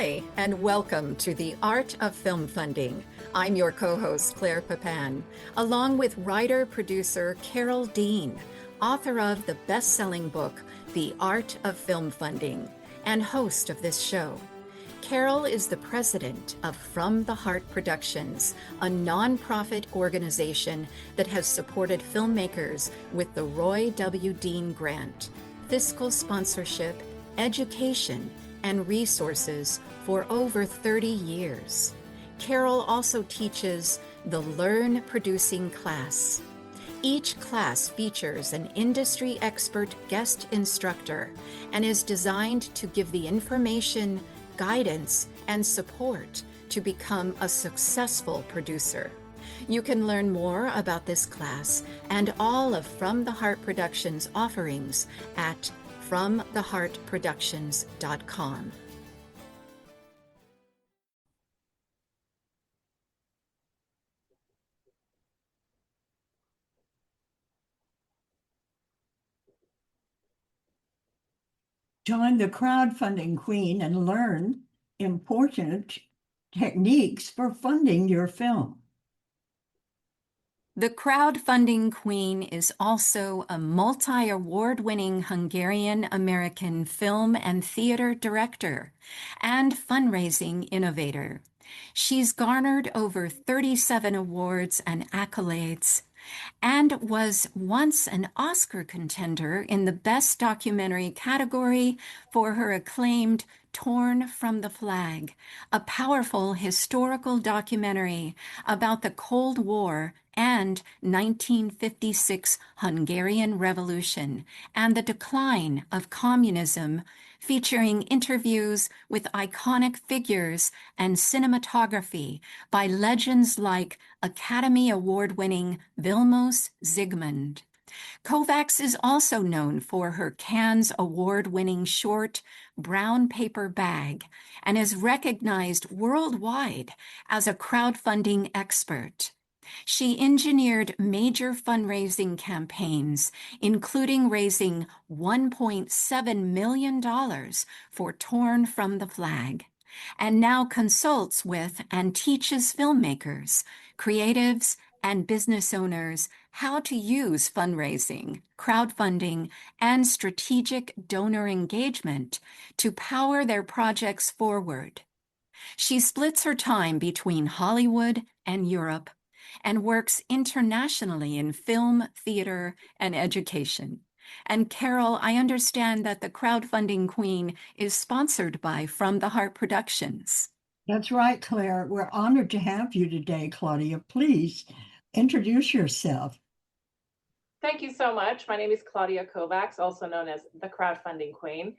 Hi, and welcome to the Art of Film Funding. I'm your co-host, Claire Papin, along with writer-producer Carol Dean, author of the best-selling book, The Art of Film Funding, and host of this show. Carol is the president of From the Heart Productions, a nonprofit organization that has supported filmmakers with the Roy W. Dean Grant, fiscal sponsorship, education, and resources for over 30 years. Carol also teaches the Learn Producing class. Each class features an industry expert guest instructor and is designed to give the information, guidance, and support to become a successful producer. You can learn more about this class and all of From the Heart Productions offerings at FromTheHeartProductions.com. Join the crowdfunding queen and learn important techniques for funding your film. The crowdfunding queen is also a multi-award-winning Hungarian-American film and theater director and fundraising innovator. She's garnered over 37 awards and accolades and was once an Oscar contender in the Best Documentary category for her acclaimed Torn from the Flag, a powerful historical documentary about the Cold War and 1956 Hungarian Revolution and the decline of communism, featuring interviews with iconic figures and cinematography by legends like Academy Award-winning Vilmos Zsigmond. Kovacs is also known for her Cannes Award-winning short Brown Paper Bag and is recognized worldwide as a crowdfunding expert. She engineered major fundraising campaigns, including raising $1.7 million for Torn from the Flag, and now consults with and teaches filmmakers, creatives, and business owners how to use fundraising, crowdfunding, and strategic donor engagement to power their projects forward. She splits her time between Hollywood and Europe and works internationally in film, theater, and education. And Carol, I understand that the Crowdfunding Queen is sponsored by From the Heart Productions. That's right, Claire. We're honored to have you today, Claudia. Please introduce yourself. Thank you so much. My name is Claudia Kovacs, also known as the Crowdfunding Queen.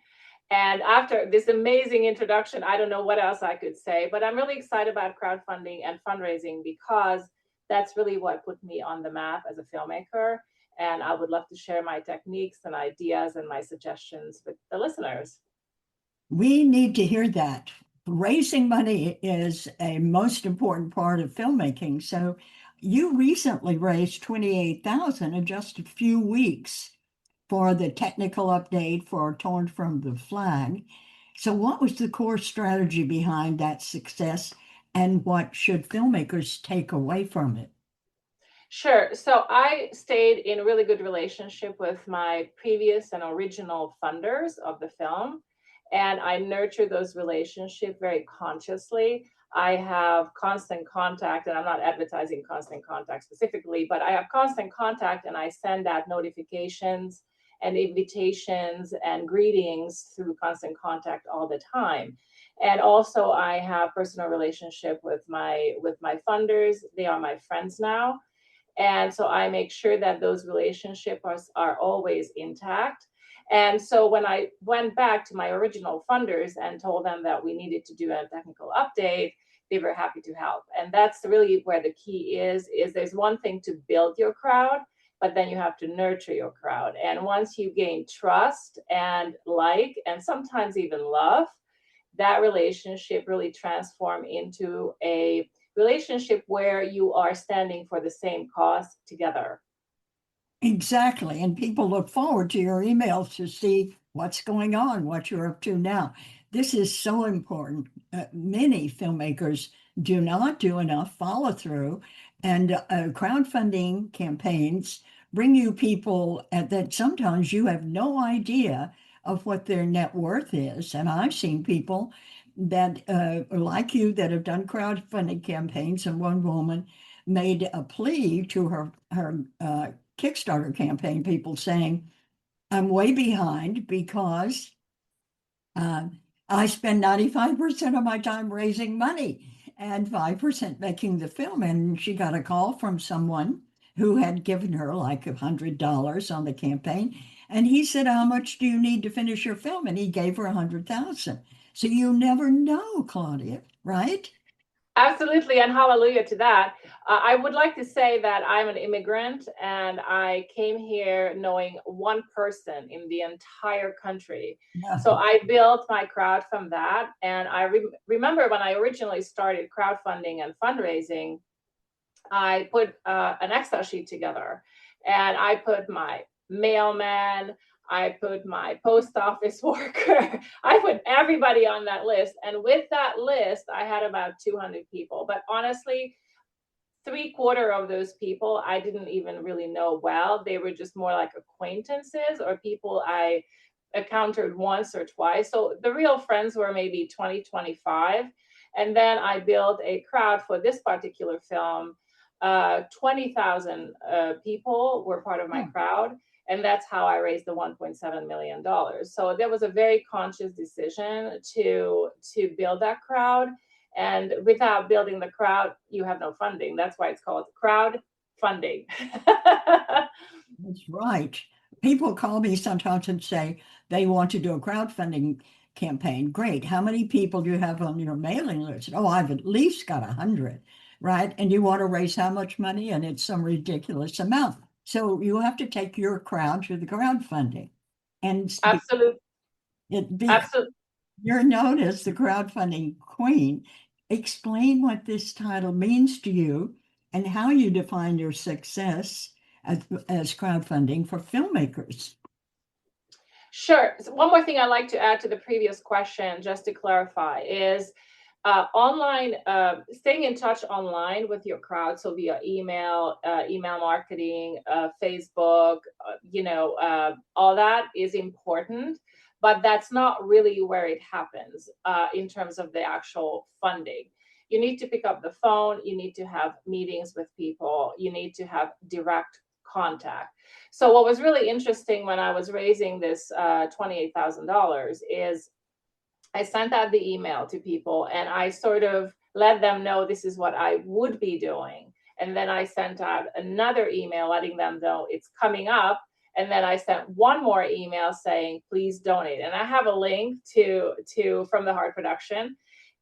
And after this amazing introduction, I don't know what else I could say, but I'm really excited about crowdfunding and fundraising because that's really what put me on the map as a filmmaker. And I would love to share my techniques and ideas and my suggestions with the listeners. We need to hear that. Raising money is a most important part of filmmaking. So you recently raised $28,000 in just a few weeks for the technical update for Torn from the Flag. So what was the core strategy behind that success, and what should filmmakers take away from it? Sure. So I stayed in a really good relationship with my previous and original funders of the film, and I nurture those relationships very consciously. I have constant contact, and I'm not advertising constant contact specifically, but I have constant contact, and I send out notifications and invitations and greetings through constant contact all the time. And also I have personal relationship with my funders. They are my friends now. And so I make sure that those relationships are always intact. And so when I went back to my original funders and told them that we needed to do a technical update, they were happy to help. And that's really where the key is there's one thing to build your crowd, but then you have to nurture your crowd. And once you gain trust and like, and sometimes even love, that relationship really transforms into a relationship where you are standing for the same cause together. Exactly. And people look forward to your emails to see what's going on, what you're up to now. This is so important. Many filmmakers do not do enough follow through, and crowdfunding campaigns bring you people that sometimes you have no idea of what their net worth is. And I've seen people that are like you that have done crowdfunding campaigns, and one woman made a plea to her Kickstarter campaign people saying, "I'm way behind because uh, I spend 95% of my time raising money and 5% making the film." And she got a call from someone who had given her like $100 on the campaign. And he said, "How much do you need to finish your film?" And he gave her 100,000. So you never know, Claudia, right? Absolutely, and hallelujah to that. I would like to say that I'm an immigrant and I came here knowing one person in the entire country. So No. I built my crowd from that. And I remember when I originally started crowdfunding and fundraising, I put an Excel sheet together, and I put my mailman, I put my post office worker, I put everybody on that list. And with that list, I had about 200 people. But honestly, 3/4 of those people I didn't even really know well. They were just more like acquaintances or people I encountered once or twice. So the real friends were maybe 20, 25. And then I built a crowd for this particular film. 20,000 people were part of my crowd. And that's how I raised the $1.7 million. So there was a very conscious decision to build that crowd. And without building the crowd, you have no funding. That's why it's called crowdfunding. That's right. People call me sometimes and say they want to do a crowdfunding campaign. Great. How many people do you have on your mailing list? Oh, I've at least got 100, right? And you want to raise how much money? And it's some ridiculous amount. So you have to take your crowd to the crowdfunding. And Absolutely. it be Absolutely. you're known as the crowdfunding queen. Explain what this title means to you and how you define your success as crowdfunding for filmmakers. Sure. So one more thing I'd like to add to the previous question, just to clarify, is online, staying in touch online with your crowd. So via email, email marketing, Facebook, all that is important. But that's not really where it happens in terms of the actual funding. You need to pick up the phone. You need to have meetings with people. You need to have direct contact. So what was really interesting when I was raising this $28,000 is I sent out the email to people and I sort of let them know this is what I would be doing. And then I sent out another email letting them know it's coming up. And then I sent one more email saying, please donate. And I have a link to from the Heart production.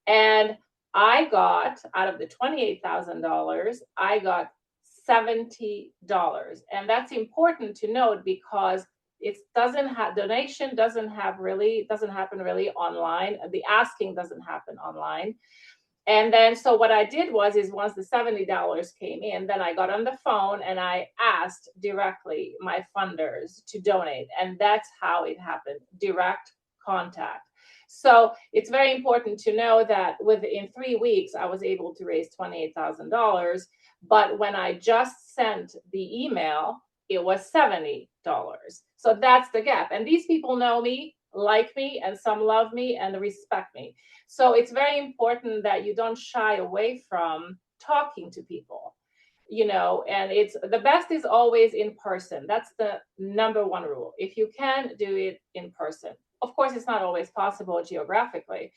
And I got, out of the $28,000, I got $70. And that's important to note because it doesn't have, donation doesn't happen really online. The asking doesn't happen online. And then, so what I did was, once the $70 came in, then I got on the phone and I asked directly my funders to donate. And that's how it happened, direct contact. So it's very important to know that within 3 weeks, I was able to raise $28,000. But when I just sent the email, it was $70. So that's the gap. And these people know me, like me, and some love me and respect me. So it's very important that you don't shy away from talking to people, and it's the best is always in person. That's the number one rule. If you can, do it in person. Of course, it's not always possible geographically.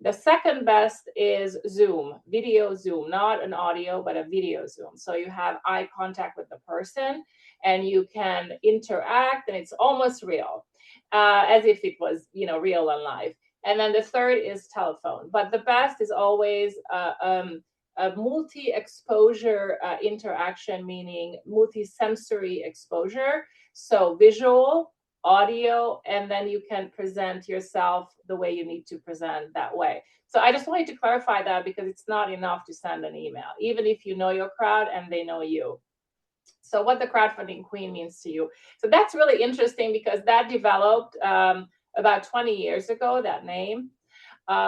The second best is Zoom, video Zoom, not an audio, but a video Zoom. So you have eye contact with the person and you can interact and it's almost real, as if it was, real and live. And then the third is telephone. But the best is always a multi-exposure interaction, meaning multi-sensory exposure. So visual, audio, and then you can present yourself the way you need to present that way. So I just wanted to clarify that because it's not enough to send an email, even if you know your crowd and they know you. So what the crowdfunding queen means to you. So that's really interesting because that developed about 20 years ago, that name.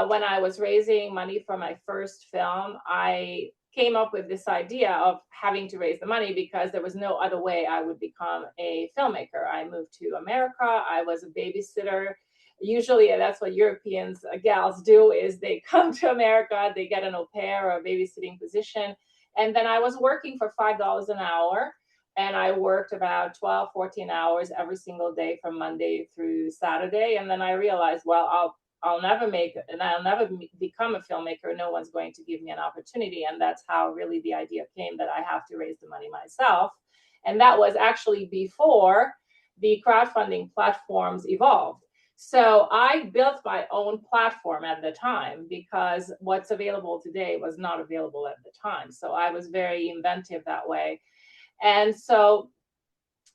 when I was raising money for my first film, I came up with this idea of having to raise the money because there was no other way I would become a filmmaker. I moved to America. I was a babysitter. Usually that's what Europeans, gals do, is they come to America, they get an au pair or a babysitting position. And then I was working for $5 an hour. And I worked about 12, 14 hours every single day from Monday through Saturday. And then I realized, well, I'll never become a filmmaker. No one's going to give me an opportunity. And that's how really the idea came that I have to raise the money myself. And that was actually before the crowdfunding platforms evolved. So I built my own platform at the time because what's available today was not available at the time. So I was very inventive that way. And so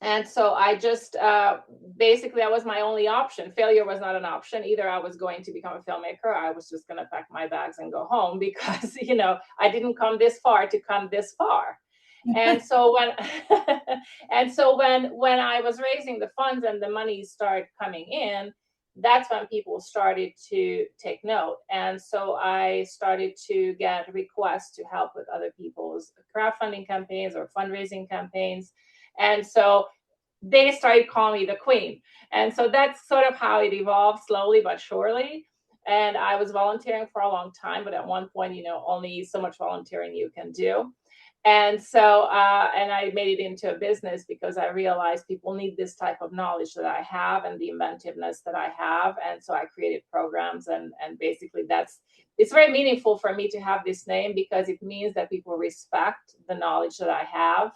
I just basically, that was my only option. Failure was not an option. Either I was going to become a filmmaker, or I was just going to pack my bags and go home because, I didn't come this far to come this far. And so when when I was raising the funds and the money started coming in, that's when people started to take note. And so I started to get requests to help with other people's crowdfunding campaigns or fundraising campaigns. And so they started calling me the queen. And so that's sort of how it evolved, slowly but surely. And I was volunteering for a long time, but at one point, only so much volunteering you can do. And so, and I made it into a business because I realized people need this type of knowledge that I have and the inventiveness that I have. And so I created programs, and basically it's very meaningful for me to have this name because it means that people respect the knowledge that I have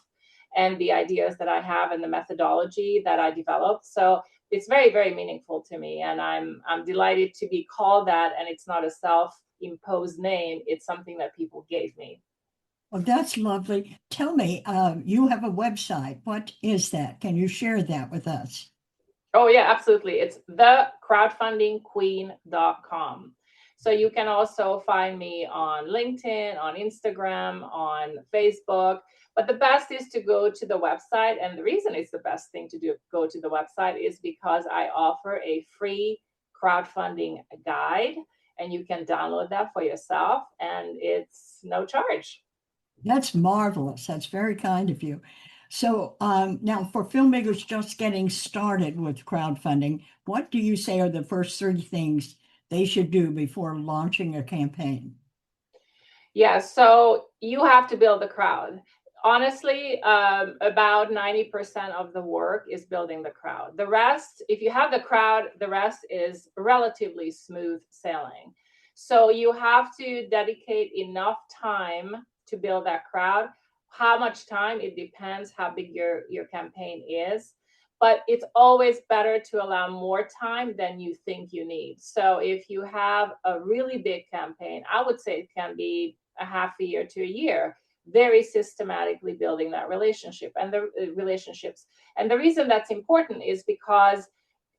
and the ideas that I have and the methodology that I developed. So it's very, very meaningful to me. And I'm delighted to be called that. And it's not a self-imposed name. It's something that people gave me. Well, that's lovely. Tell me, you have a website. What is that? Can you share that with us? Oh, yeah, absolutely. It's thecrowdfundingqueen.com. So you can also find me on LinkedIn, on Instagram, on Facebook. But the best is to go to the website. And the reason it's the best thing to do, go to the website, is because I offer a free crowdfunding guide. And you can download that for yourself. And it's no charge. That's marvelous. That's very kind of you. So now for filmmakers just getting started with crowdfunding, what do you say are the first 3 things they should do before launching a campaign? Yeah, so you have to build the crowd. Honestly, about 90% of the work is building the crowd. The rest, if you have the crowd, the rest is relatively smooth sailing. So you have to dedicate enough time to build that crowd. How much time? It depends how big your campaign is. But it's always better to allow more time than you think you need. So if you have a really big campaign, I would say it can be a half a year to a year, very systematically building that relationship and the relationships. And the reason that's important is because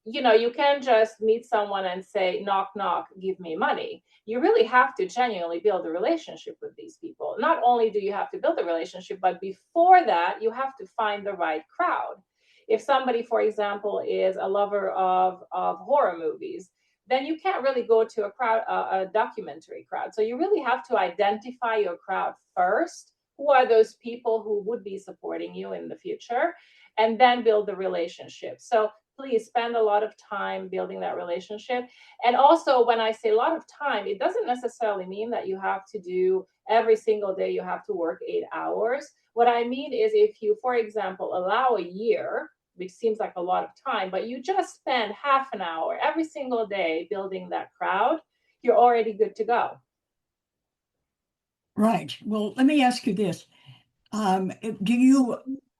you can't just meet someone and say, knock, knock, give me money. You really have to genuinely build a relationship with these people. Not only do you have to build a relationship, but before that, you have to find the right crowd. If somebody, for example, is a lover of horror movies, then you can't really go to a documentary crowd. So you really have to identify your crowd first. Who are those people who would be supporting you in the future? And then build the relationship. So please spend a lot of time building that relationship. And also, when I say a lot of time, it doesn't necessarily mean that you have to do every single day, you have to work 8 hours. What I mean is, if you, for example, allow a year, which seems like a lot of time, but you just spend half an hour every single day building that crowd, you're already good to go. Right. Well, let me ask you this. Do you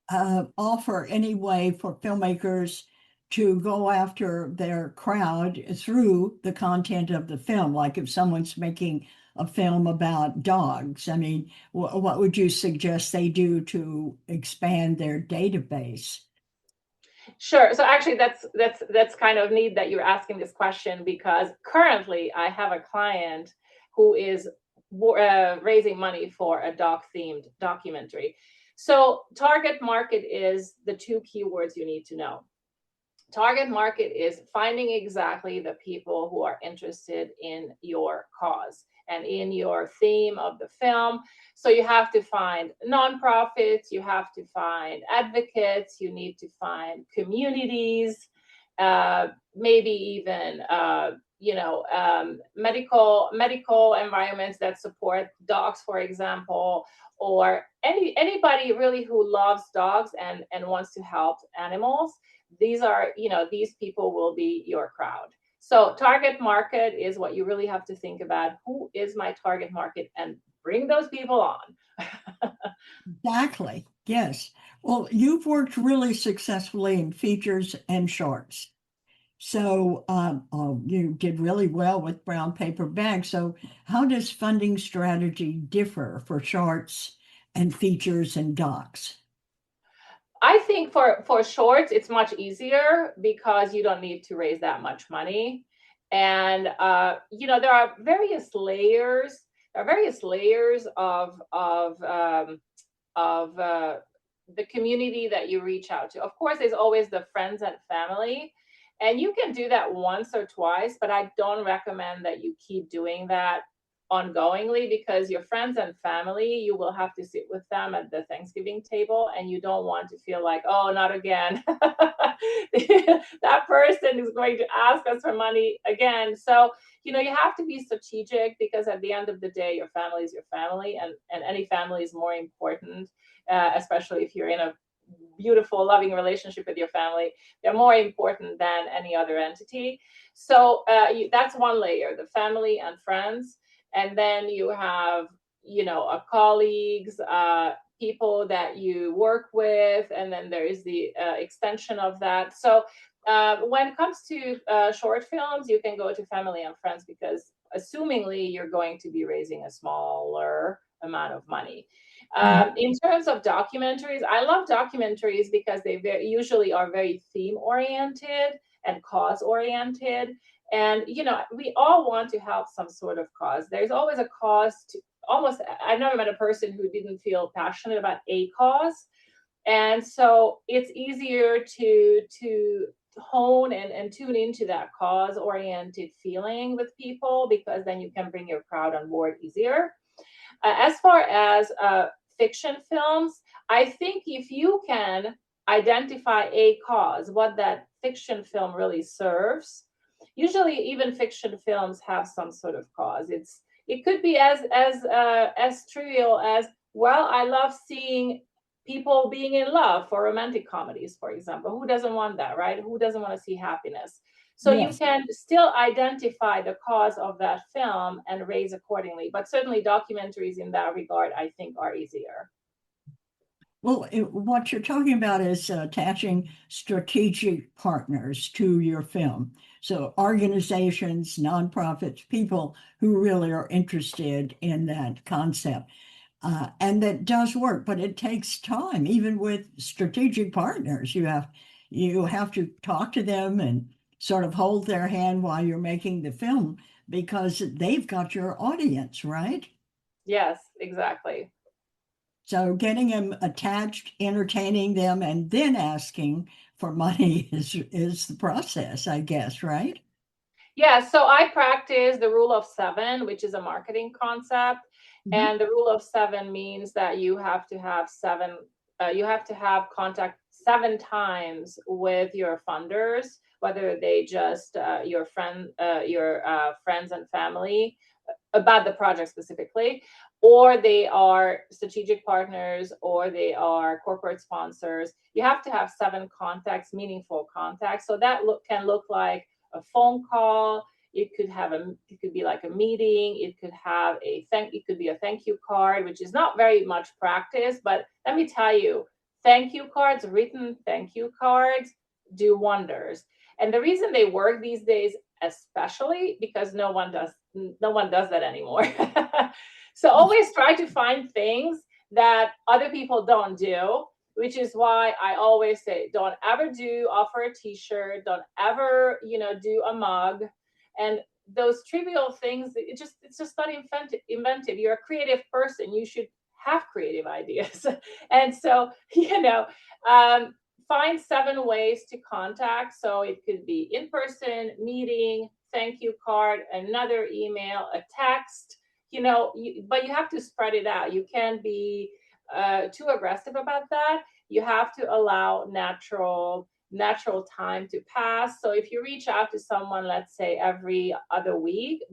offer any way for filmmakers to go after their crowd through the content of the film? Like if someone's making a film about dogs, I mean, what would you suggest they do to expand their database? Sure. So actually, that's kind of neat that you're asking this question, because currently I have a client who is raising money for a dog-themed documentary. So target market is the 2 keywords you need to know. target market is finding exactly the people who are interested in your cause and in your theme of the film. So you have to find nonprofits, you have to find advocates, you need to find communities, maybe even medical environments that support dogs, for example, or anybody really who loves dogs and wants to help animals. These people will be your crowd. So target market is what you really have to think about. Who is my target market? And bring those people on. Exactly. Yes. Well, you've worked really successfully in features and shorts. So you did really well with brown paper bags. So how does funding strategy differ for shorts and features and docs? I think for shorts, it's much easier because you don't need to raise that much money. And there are various layers. There are various layers of the community that you reach out to. Of course, there's always the friends and family, and you can do that once or twice, but I don't recommend that you keep doing that ongoingly, because your friends and family, you will have to sit with them at the Thanksgiving table, and you don't want to feel like, oh, not again. That person is going to ask us for money again. So, you have to be strategic, because at the end of the day, your family is your family, and any family is more important, especially if you're in a beautiful, loving relationship with your family. They're more important than any other entity. So that's one layer, the family and friends. And then you have, colleagues, people that you work with, and then there is the extension of that. So when it comes to short films, you can go to family and friends, because assumingly you're going to be raising a smaller amount of money. In terms of documentaries, I love documentaries because they usually are very theme oriented and cause oriented. And, we all want to help some sort of cause. There's always a cause to I've never met a person who didn't feel passionate about a cause. And so it's easier to hone and tune into that cause oriented feeling with people, because then you can bring your crowd on board easier. As far as fiction films, I think if you can identify a cause, what that fiction film really serves. Usually, even fiction films have some sort of cause. It could be as trivial as, well, I love seeing people being in love, for romantic comedies, for example. Who doesn't want that, right? Who doesn't want to see happiness? So you Yes. can still identify the cause of that film and raise accordingly. But certainly documentaries in that regard, I think, are easier. Well, what you're talking about is attaching strategic partners to your film. So organizations, nonprofits, people who really are interested in that concept. And that does work, but it takes time. Even with strategic partners, you have to talk to them and sort of hold their hand while you're making the film, because they've got your audience, right? Yes, exactly. So getting them attached, entertaining them, and then asking for money is the process, I guess, right? Yeah, so I practice the rule of seven, which is a marketing concept. Mhm. And the rule of seven means that you have to have contact 7 times with your funders, whether they just your friends and family, about the project specifically, or they are strategic partners, or they are corporate sponsors. You have to have 7 contacts, meaningful contacts. So that can look like a phone call. It could be like a meeting. It could be a thank you card, which is not very much practice, but let me tell you, thank you cards, written thank you cards, do wonders. And the reason they work these days, especially because no one does that anymore. So always try to find things that other people don't do, which is why I always say, don't ever offer a t-shirt, don't ever, do a mug. And those trivial things, it's just not inventive. You're a creative person. You should have creative ideas. And so, um, find 7 ways to contact. So it could be in-person meeting, thank you card, another email, a text, but you have to spread it out. You can't be too aggressive about that. You have to allow natural time to pass. So if you reach out to someone, let's say every other week,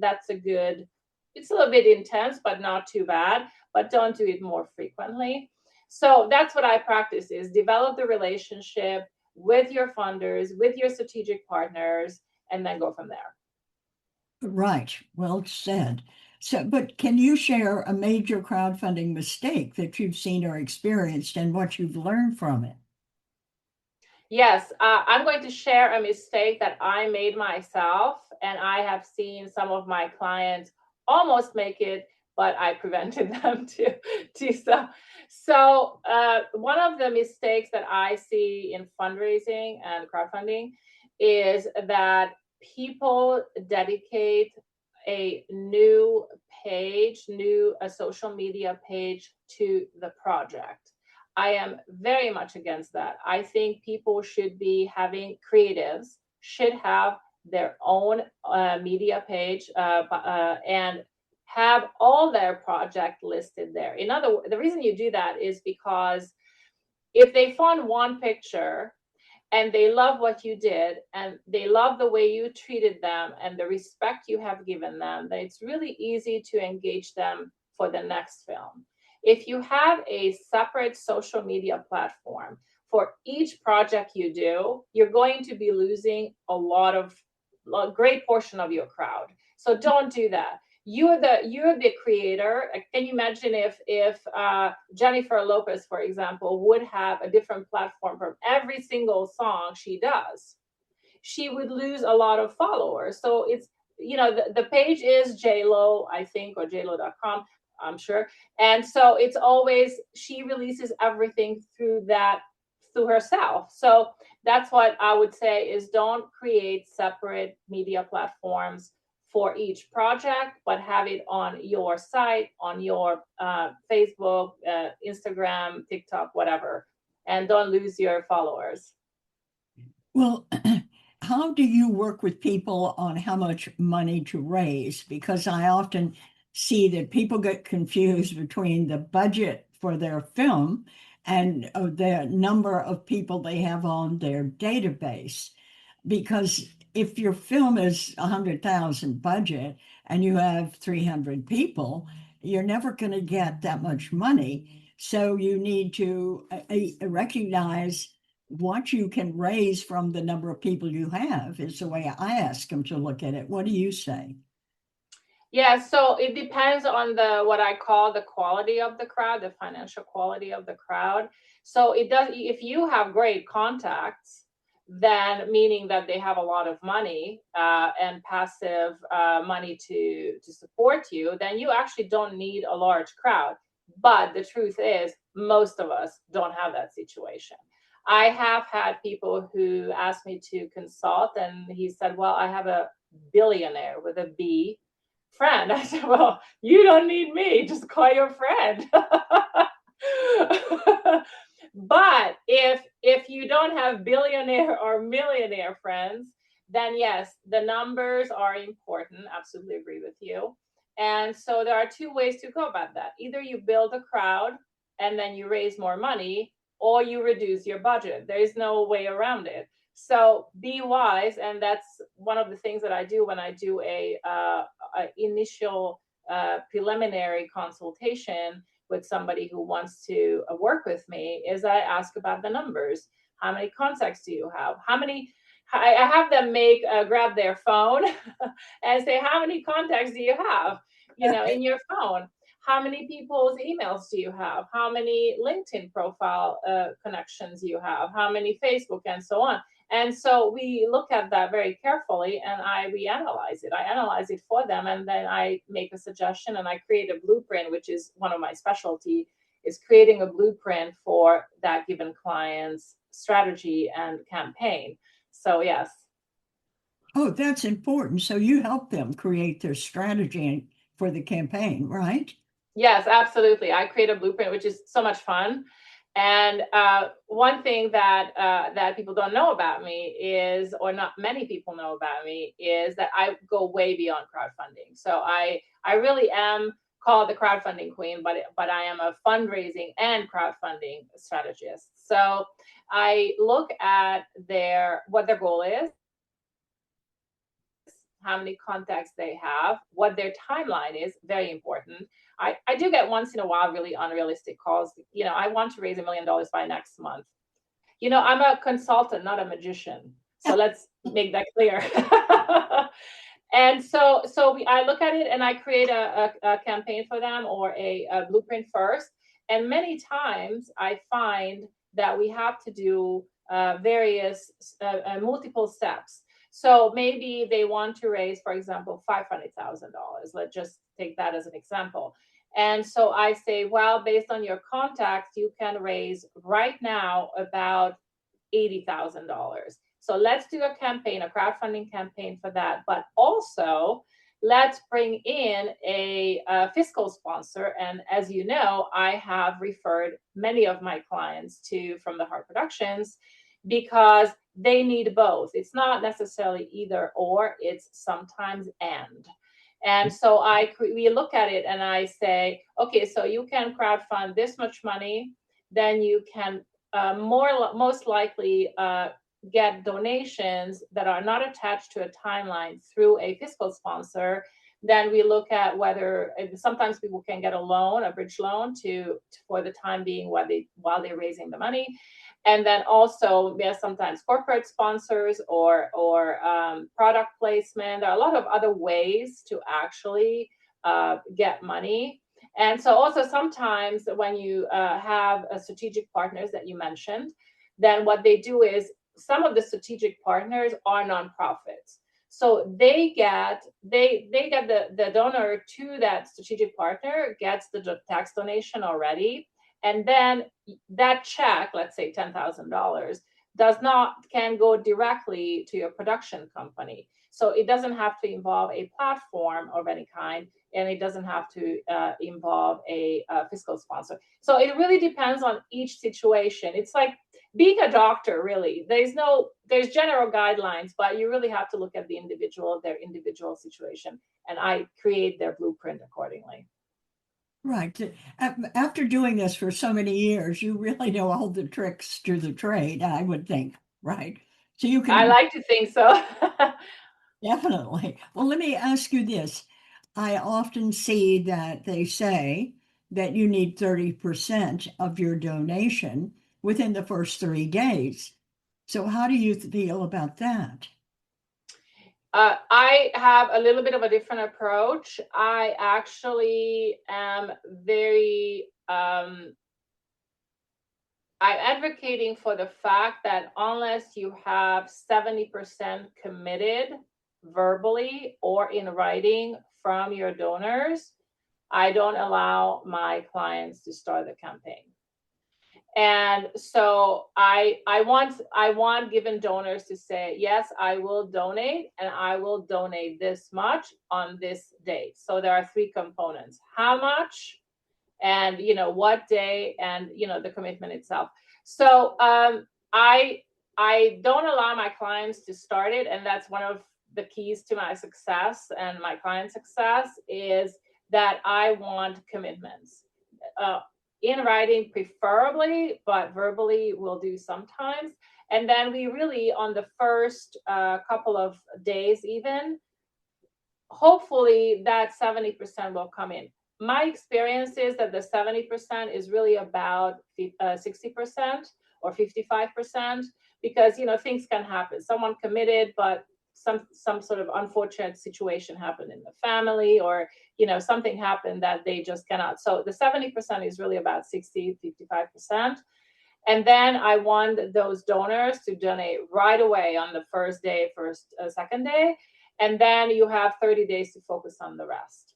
it's a little bit intense, but not too bad, but don't do it more frequently. So that's what I practice, is develop the relationship with your funders, with your strategic partners, and then go from there. Right. Well said. So, but can you share a major crowdfunding mistake that you've seen or experienced and what you've learned from it? Yes, I'm going to share a mistake that I made myself, and I have seen some of my clients almost make it, but I prevented them to. So one of the mistakes that I see in fundraising and crowdfunding is that people dedicate a new a social media page to the project. I am very much against that. I think people should be creatives should have their own media page and have all their project listed there. The reason you do that is because if they find one picture and they love what you did and they love the way you treated them and the respect you have given them, then it's really easy to engage them for the next film. If you have a separate social media platform for each project you do, you're going to be losing a great portion of your crowd. So don't do that. You're the creator. Can you imagine if Jennifer Lopez, for example, would have a different platform for every single song she does? She would lose a lot of followers. So it's, the page is JLo, I think, or jlo.com, I'm sure. And so it's always, she releases everything through herself. So that's what I would say, is don't create separate media platforms for each project, but have it on your site, on your Facebook, Instagram, TikTok, whatever, and don't lose your followers. Well, how do you work with people on how much money to raise? Because I often see that people get confused between the budget for their film and the number of people they have on their database. Because if your film is 100,000 budget and you have 300 people, you're never going to get that much money. So you need to recognize what you can raise from the number of people you have, is the way I ask them to look at it. What do you say? Yeah, so it depends on what I call the quality of the crowd, the financial quality of the crowd. So if you have great contacts, then meaning that they have a lot of money and passive money to support you, then you actually don't need a large crowd. But the truth is, most of us don't have that situation. I have had people who asked me to consult, and he said, well, I have a billionaire with a B friend. I said, well, you don't need me, just call your friend. But if you don't have billionaire or millionaire friends, then yes, the numbers are important. Absolutely agree with you. And so there are 2 ways to go about that. Either you build a crowd and then you raise more money, or you reduce your budget. There is no way around it. So be wise, and that's one of the things that I do when I do a initial preliminary consultation with somebody who wants to work with me, is I ask about the numbers. How many contacts do you have? I have them grab their phone and say, how many contacts do you have, in your phone? How many people's emails do you have? How many LinkedIn profile connections you have? How many Facebook, and so on? And so we look at that very carefully, and we analyze it. I analyze it for them, and then I make a suggestion, and I create a blueprint, which is one of my specialty, is creating a blueprint for that given client's strategy and campaign. So yes. Oh, that's important. So you help them create their strategy for the campaign, right? Yes, absolutely. I create a blueprint, which is so much fun. And one thing that that people don't know about me is, or not many people know about me, is that I go way beyond crowdfunding. So I really am called the crowdfunding queen, but I am a fundraising and crowdfunding strategist. So I look at what their goal is, how many contacts they have, what their timeline is, very important. I do get once in a while really unrealistic calls. You know, I want to raise $1 million by next month. You know, I'm a consultant, not a magician. So let's make that clear. And so I look at it and I create a campaign for them, or a blueprint first. And many times I find that we have to do various multiple steps. So maybe they want to raise, for example, $500,000. Let's just take that as an example. And so I say, well, based on your contacts, you can raise right now about $80,000. So let's do a campaign, a crowdfunding campaign for that. But also, let's bring in a fiscal sponsor. And as you know, I have referred many of my clients from the Heart Productions, because they need both. It's not necessarily either or, it's sometimes and. And so we look at it and I say, okay, so you can crowdfund this much money, then you can most likely get donations that are not attached to a timeline through a fiscal sponsor. Then we look at whether sometimes people can get a loan, a bridge loan, for the time being while they're raising the money. And then also, sometimes corporate sponsors or product placement. There are a lot of other ways to actually get money. And so also sometimes when you have strategic partners that you mentioned, then what they do is, some of the strategic partners are nonprofits. So they get the donor to that strategic partner gets the tax donation already. And then that check, let's say $10,000, can go directly to your production company. So it doesn't have to involve a platform of any kind, and it doesn't have to involve a fiscal sponsor. So it really depends on each situation. It's like being a doctor, really. There's general guidelines, but you really have to look at their individual situation, and I create their blueprint accordingly. Right. After doing this for so many years, you really know all the tricks to the trade, I would think, right? So you can. I like to think so. Definitely. Well, let me ask you this. I often see that they say that you need 30% of your donation within the first 3 days. So how do you feel about that? I have a little bit of a different approach. I actually am I'm advocating for the fact that unless you have 70% committed verbally or in writing from your donors, I don't allow my clients to start the campaign. And so I want given donors to say, yes, I will donate, and I will donate this much on this date. So there are 3 components: how much, and what day, and the commitment itself. So I don't allow my clients to start it, and that's one of the keys to my success and my client success, is that I want commitments. In writing preferably, but verbally we'll do sometimes. And then we really, on the first couple of days even, hopefully that 70% will come in. My experience is that the 70% is really about 60% or 55%, because things can happen. Someone committed, but some sort of unfortunate situation happened in the family, or something happened that they just cannot. So the 70% is really about 55%. And then I want those donors to donate right away on the first day, second day, and then you have 30 days to focus on the rest.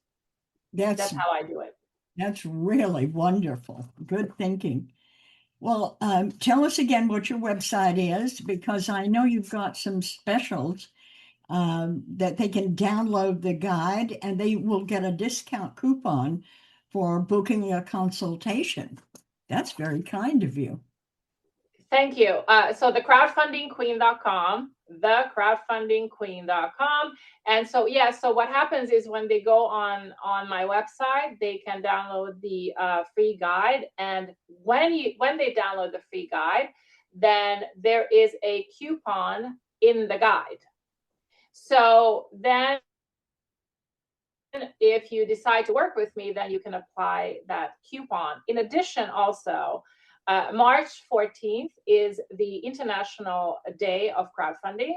That's how I do it. That's really wonderful. Good thinking. Well, tell us again what your website is, because I know you've got some specials that they can download the guide, and they will get a discount coupon for booking a consultation. That's very kind of you. Thank you. So the crowdfundingqueen.com, thecrowdfundingqueen.com. And so, yeah, so what happens is when they go on my website, they can download the free guide. And when they download the free guide, then there is a coupon in the guide. So then if you decide to work with me, then you can apply that coupon. In addition, also, March 14th is the International Day of Crowdfunding.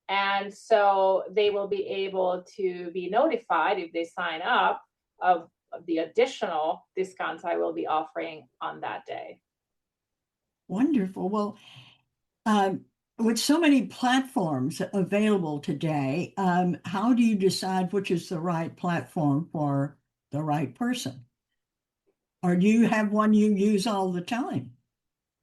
And so they will be able to be notified if they sign up of the additional discounts I will be offering on that day. Wonderful. Well, with so many platforms available today, how do you decide which is the right platform for the right person? Or do you have one you use all the time?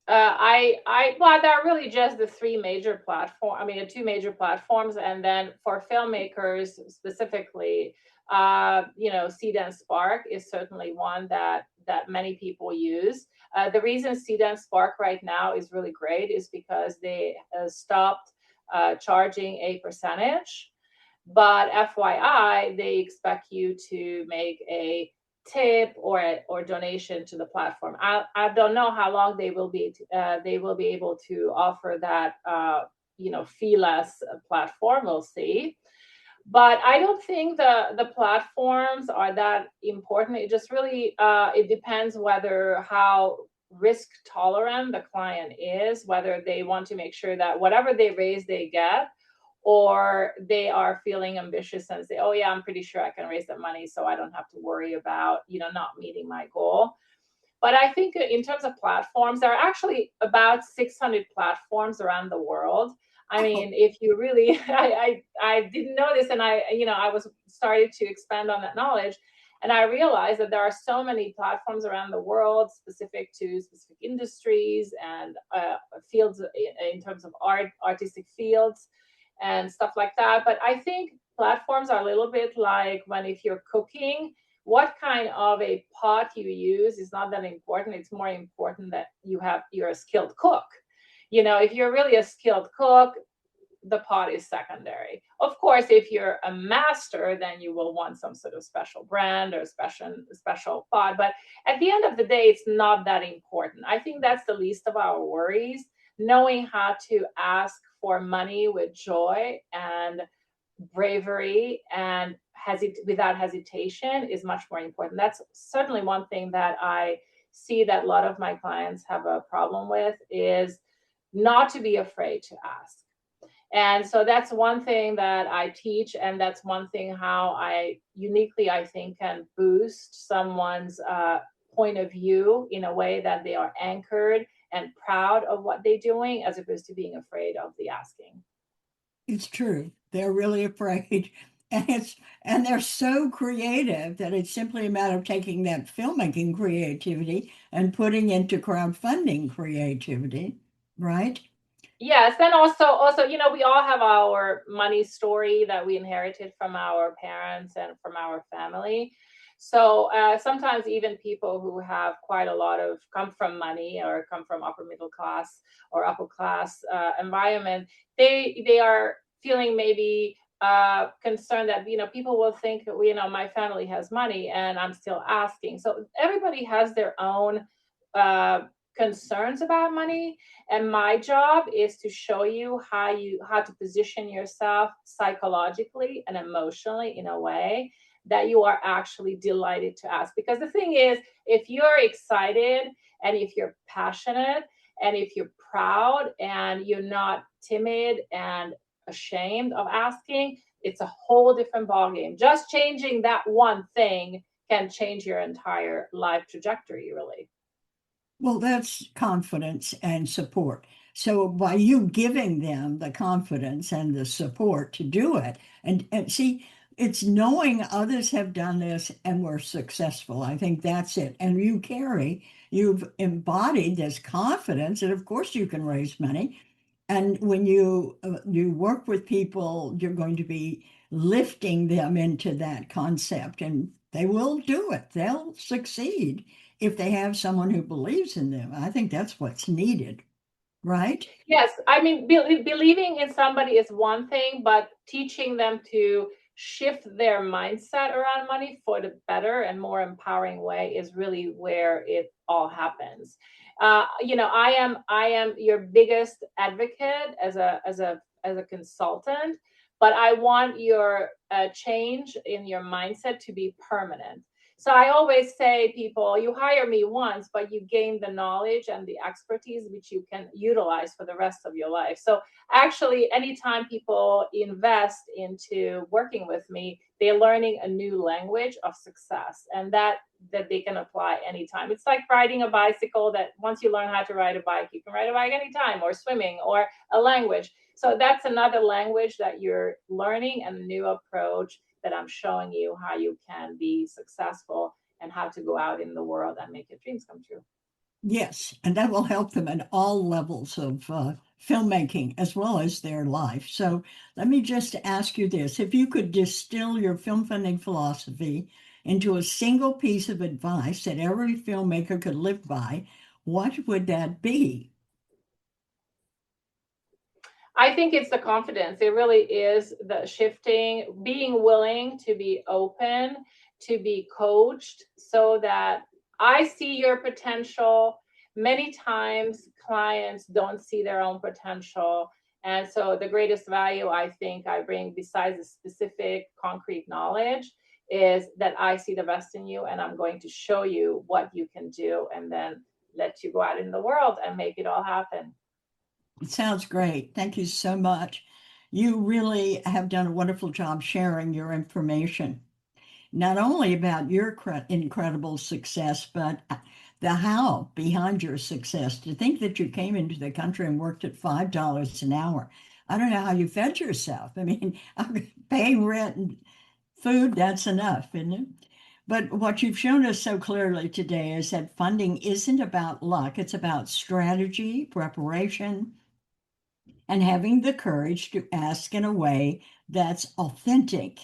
Well, there are really just the two major platforms, and then for filmmakers specifically, Seed and Spark is certainly one that many people use. The reason Seed and Spark right now is really great is because they stopped charging a percentage, but FYI, they expect you to make a tip or donation to the platform. I don't know how long they will be able to offer that fee-less platform. We'll see. But I don't think the platforms are that important. It just really it depends how risk tolerant the client is, whether they want to make sure that whatever they raise they get, or they are feeling ambitious and say, oh yeah, I'm pretty sure I can raise that money, so I don't have to worry about not meeting my goal. But I think in terms of platforms, there are actually about 600 platforms around the world. I mean, if you really, I didn't know this, and I was started to expand on that knowledge, and I realized that there are so many platforms around the world specific to specific industries and fields in terms of artistic fields and stuff like that. But I think platforms are a little bit like if you're cooking, what kind of a pot you use is not that important. It's more important that you're a skilled cook. If you're really a skilled cook, the pot is secondary. Of course, if you're a master, then you will want some sort of special brand or special pot. But at the end of the day, it's not that important. I think that's the least of our worries. Knowing how to ask for money with joy and bravery and without hesitation is much more important. That's certainly one thing that I see that a lot of my clients have a problem with, is not to be afraid to ask. And so that's one thing that I teach, and that's one thing how I uniquely, I think, can boost someone's point of view in a way that they are anchored and proud of what they're doing, as opposed to being afraid of the asking. It's true. They're really afraid. And they're so creative that it's simply a matter of taking that filmmaking creativity and putting into crowdfunding creativity, right? Yes, then also, we all have our money story that we inherited from our parents and from our family. So sometimes even people who have quite a lot of come from money or come from upper middle class or upper class environment, they are feeling maybe concerned that people will think my family has money and I'm still asking. So everybody has their own concerns about money, and my job is to show you how to position yourself psychologically and emotionally in a way that you are actually delighted to ask. Because the thing is, if you're excited and if you're passionate and if you're proud and you're not timid and ashamed of asking, it's a whole different ballgame. Just changing that one thing can change your entire life trajectory, really. Well, that's confidence and support. So by you giving them the confidence and the support to do it, and see, it's knowing others have done this and were successful. I think that's it. And you've embodied this confidence that of course you can raise money. And when you work with people, you're going to be lifting them into that concept, and they will do it. They'll succeed if they have someone who believes in them. I think that's what's needed, right? Yes, I mean, believing in somebody is one thing, but teaching them to shift their mindset around money for the better and more empowering way is really where it all happens. I am your biggest advocate as a consultant, but I want your change in your mindset to be permanent. So I always say, people, you hire me once, but you gain the knowledge and the expertise which you can utilize for the rest of your life. So actually, anytime people invest into working with me, they're learning a new language of success, and that they can apply anytime. It's like riding a bicycle, that once you learn how to ride a bike, you can ride a bike anytime, or swimming, or a language. So that's another language that you're learning, and a new approach that I'm showing you how you can be successful and how to go out in the world and make your dreams come true. Yes, and that will help them at all levels of filmmaking as well as their life. So let me just ask you this. If you could distill your film funding philosophy into a single piece of advice that every filmmaker could live by, what would that be? I think it's the confidence. It really is the shifting, being willing to be open, to be coached, so that I see your potential. Many times clients don't see their own potential. And so the greatest value I think I bring, besides the specific concrete knowledge, is that I see the best in you, and I'm going to show you what you can do, and then let you go out in the world and make it all happen. It sounds great. Thank you so much. You really have done a wonderful job sharing your information, not only about your incredible success, but the how behind your success. To think that you came into the country and worked at $5 an hour. I don't know how you fed yourself. I mean, paying rent and food, that's enough, isn't it? But what you've shown us so clearly today is that funding isn't about luck. It's about strategy, preparation, and having the courage to ask in a way that's authentic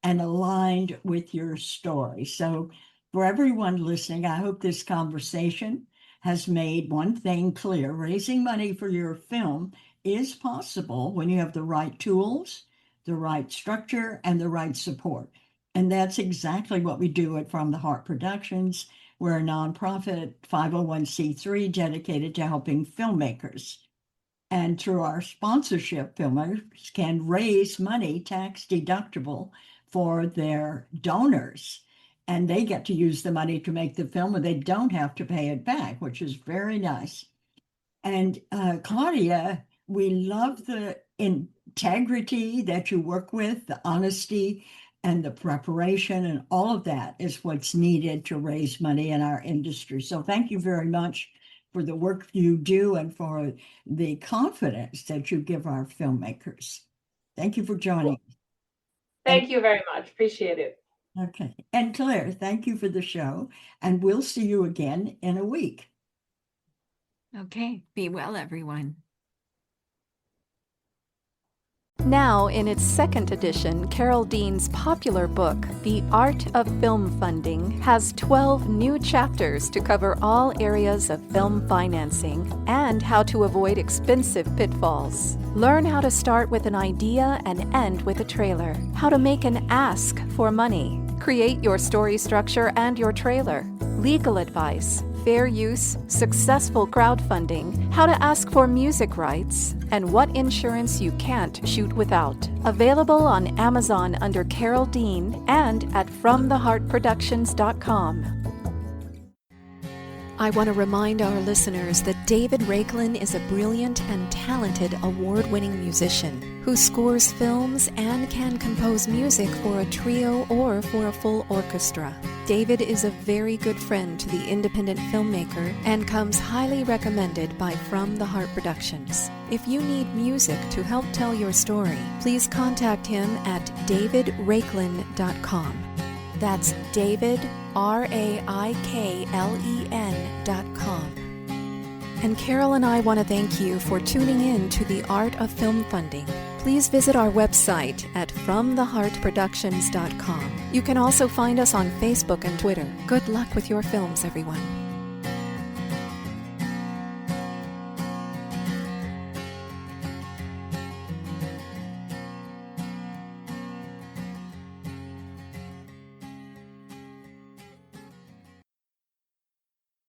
and aligned with your story. So, for everyone listening, I hope this conversation has made one thing clear. Raising money for your film is possible when you have the right tools, the right structure, and the right support. And that's exactly what we do at From the Heart Productions. We're a nonprofit 501c3 dedicated to helping filmmakers. And through our sponsorship, filmmakers can raise money tax deductible for their donors. And they get to use the money to make the film, and they don't have to pay it back, which is very nice. And Claudia, we love the integrity that you work with, the honesty and the preparation, and all of that is what's needed to raise money in our industry. So thank you very much for the work you do and for the confidence that you give our filmmakers. Thank you for joining. Thank you very much. Appreciate it. Okay. And Claire, thank you for the show. And we'll see you again in a week. Okay. Be well, everyone. Now, in its second edition, Carol Dean's popular book, The Art of Film Funding, has 12 new chapters to cover all areas of film financing and how to avoid expensive pitfalls. Learn how to start with an idea and end with a trailer, how to make an ask for money, create your story structure and your trailer, legal advice, fair use, successful crowdfunding, how to ask for music rights, and what insurance you can't shoot without. Available on Amazon under Carol Dean and at FromTheHeartProductions.com. I want to remind our listeners that David Raiklin is a brilliant and talented award-winning musician who scores films and can compose music for a trio or for a full orchestra. David is a very good friend to the independent filmmaker and comes highly recommended by From the Heart Productions. If you need music to help tell your story, please contact him at davidraiklin.com. That's David, RAIKLEN.com. And Carol and I want to thank you for tuning in to The Art of Film Funding. Please visit our website at FromTheHeartProductions.com. You can also find us on Facebook and Twitter. Good luck with your films, everyone.